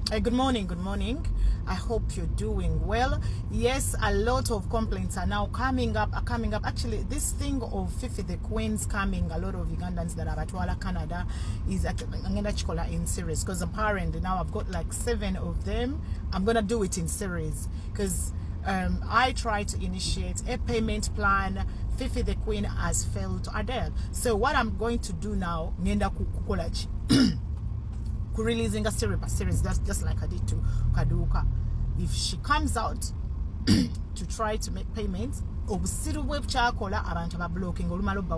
Good morning, good morning. I hope you're doing well. Yes, a lot of complaints are now coming up. Actually, this thing of Fifi the Queen's coming, a lot of Ugandans that are at Canada is actually in series, because apparently now I've got like 7 of them. I'm gonna do it in series because I tried to initiate a payment plan. Fifi the Queen has failed to adhere. So what I'm going to do now, releasing a series just like I did to Kaduka. If she comes out to try to make payments, abantu blocking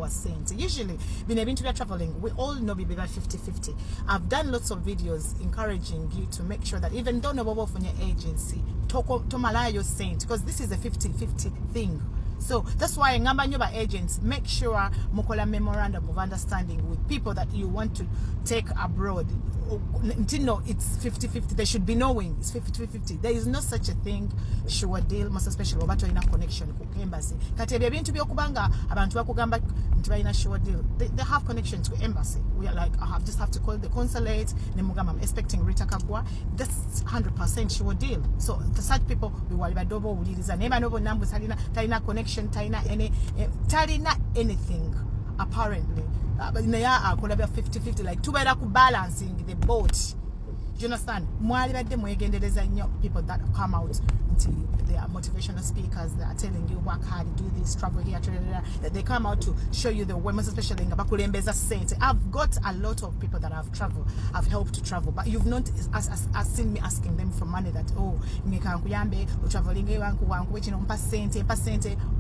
sente. Usually been able to traveling, we all know be 50-50. I've done lots of videos encouraging you to make sure that even though no from your agency to malaya your sente, because this is a 50-50 thing. So that's why ngamba nyoba agents, make sure mukola memorandum of understanding with people that you want to take abroad. No, it's 50-50. They should be knowing it's 50-50. There is no such a thing sure deal, most especially about in a connection with embassy. Katebe bintu byokubanga abantu bakugamba nti ina sure deal. They have connections with embassy. We are like, just have to call the consulate. Nemugamba, I'm expecting Rita Kaggwa. That's 100% sure deal. So the such people we wali badobo uliriza neba nobo nambu talina connection, talina anything apparently. But in the year, I could have 50-50, like two better balancing the boat. Do you understand? There's people that come out until they are motivational speakers that are telling you work hard, do this, travel here, that they come out to show you the way, most especially in Bakulembeza Saint. I've got a lot of people that have traveled, I've helped to travel, but you've not seen me asking them for money that, oh, traveling,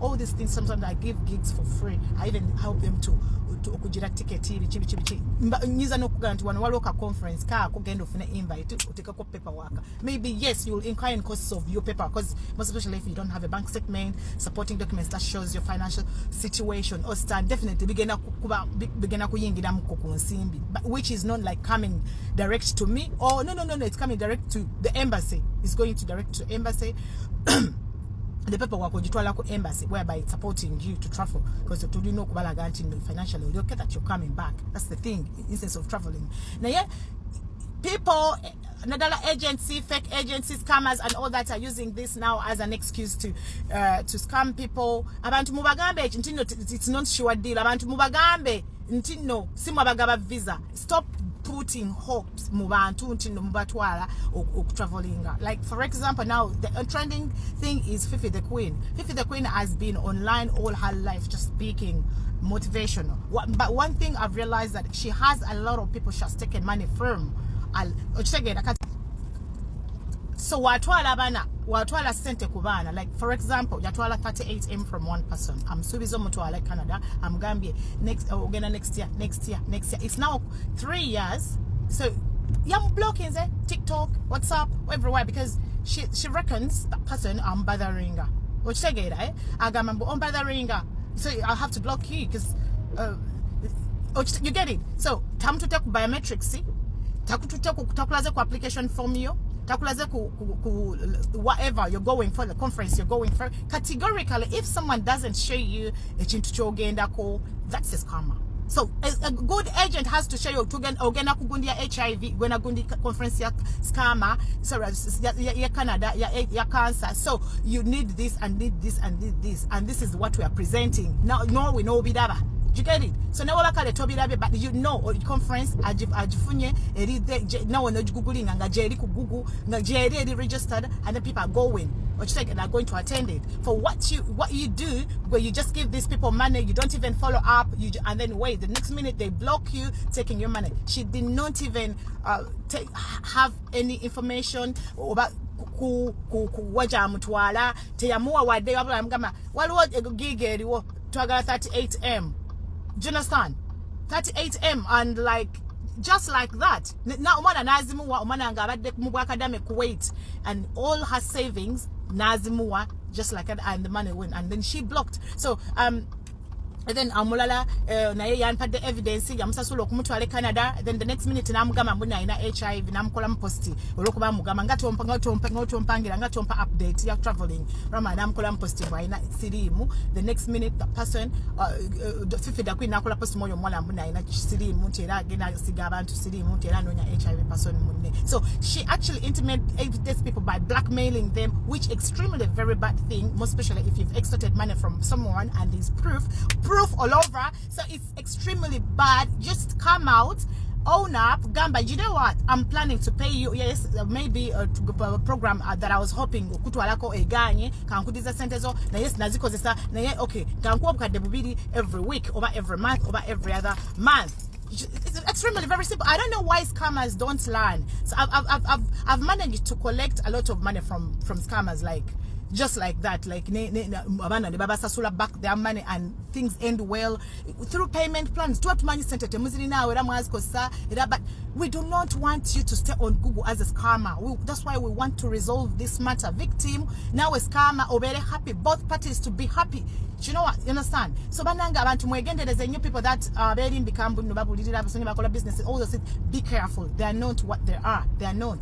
all these things. Sometimes I give gigs for free. I even help them to okujira ticket nyiza nokuganti wano waloka conference ka kugenda ofuna invite utekako paperwork. Maybe yes, you'll incur in costs of your paper, because most especially if you don't have a bank statement, supporting documents that shows your financial situation, or stand definitely begina kuyingira mukoko nsimbi, which is not like coming direct to me. Oh no, it's coming direct to the embassy. It's going to direct to embassy. The paperwork ojitwala ku embassy, whereby it's supporting you to travel, because you do know financially you okay that you're coming back. That's the thing, instead of traveling. Now yeah, people, another agency, fake agencies, scammers and all that are using this now as an excuse to scam people. Abantu mubagambe it's not sure deal. Abantu mubagambe ntino simwabagaba visa. Stop putting hopes mubantu ntino mubatwala traveling. Like for example, now the trending thing is Fifi the Queen. Fifi the Queen has been online all her life just speaking motivational. But one thing I've realized that she has a lot of people she has taken money from. So watwala sente kubana, like for example yatwala 38M from one person. I'm subizo mutwala Canada, I'm Gambia next year. It's now 3 years. So I'm blocking TikTok, WhatsApp, everywhere, because she reckons that person I'm bothering her. Which I I'm bothering her. So I'll have to block you because you get it. So time to take biometrics, see? Takulaze ku application form yo, takulaze ku whatever you're going for, the conference you're going for. Categorically, if someone doesn't show you a chintu chogenda ko, that's a scammer. So a good agent has to show you ogenda kugundia HIV, gwena gundi conference ya scammer, sorry, ya Canada, ya cancer. So you need this and need this and need this, and this is what we are presenting. Now no we know bidaba. You get it? So now but you know conference ajifunye now when googling nga jeri ku Google nga jeri registered, and the people are going or are going to attend it. For what you do, where you just give these people money, you don't even follow up, and then wait, the next minute they block you, taking your money. She did not even have any information about waja mutwala teyamua wade wabula waliwo gig eriwo twagala 38M. Do you understand? 38M, and like just like that. Now umana nazimuwa umana ngabadde mu academic Kuwait, and all her savings nazimuwa just like that, and the money went, and then she blocked. So And then amulala naye yanpadde evidence yamusasula okumutwala Canada. Then the next minute namugamba mbuna ina HIV namukola mposti olwokuba mugamba ngatompangira ngatompa update ya traveling rama namukola mposti bwa ina sirimu. The next minute the person fifida kwina nakola posti moyo mwala mbuna ina sirimu tera gena siga abantu sirimu tera nonya HIV person munne. So she actually intimidated these people by blackmailing them, which extremely very bad thing, most especially if you've extorted money from someone and there's proof all over. So it's extremely bad. Just come out, own up, gamba, you know what, I'm planning to pay you. Yes, maybe a program that I was hoping kutwalako eganye kankudiza sente zo na yes nazikozesa na ye okay kankuwa bukadde bubiri every week, over every month, over every other month. It's extremely very simple. I don't know why scammers don't learn. So I've managed to collect a lot of money from scammers, like just like that, like sasula back their money and things end well through payment plans. But we do not want you to stay on Google as a scammer. That's why we want to resolve this matter. Victim, now a scammer, or very happy, both parties to be happy. You know what? You understand? So bananga abantu mwegende, there's a new people that are very become business, all those things. Be careful. They are not what they are. They are not.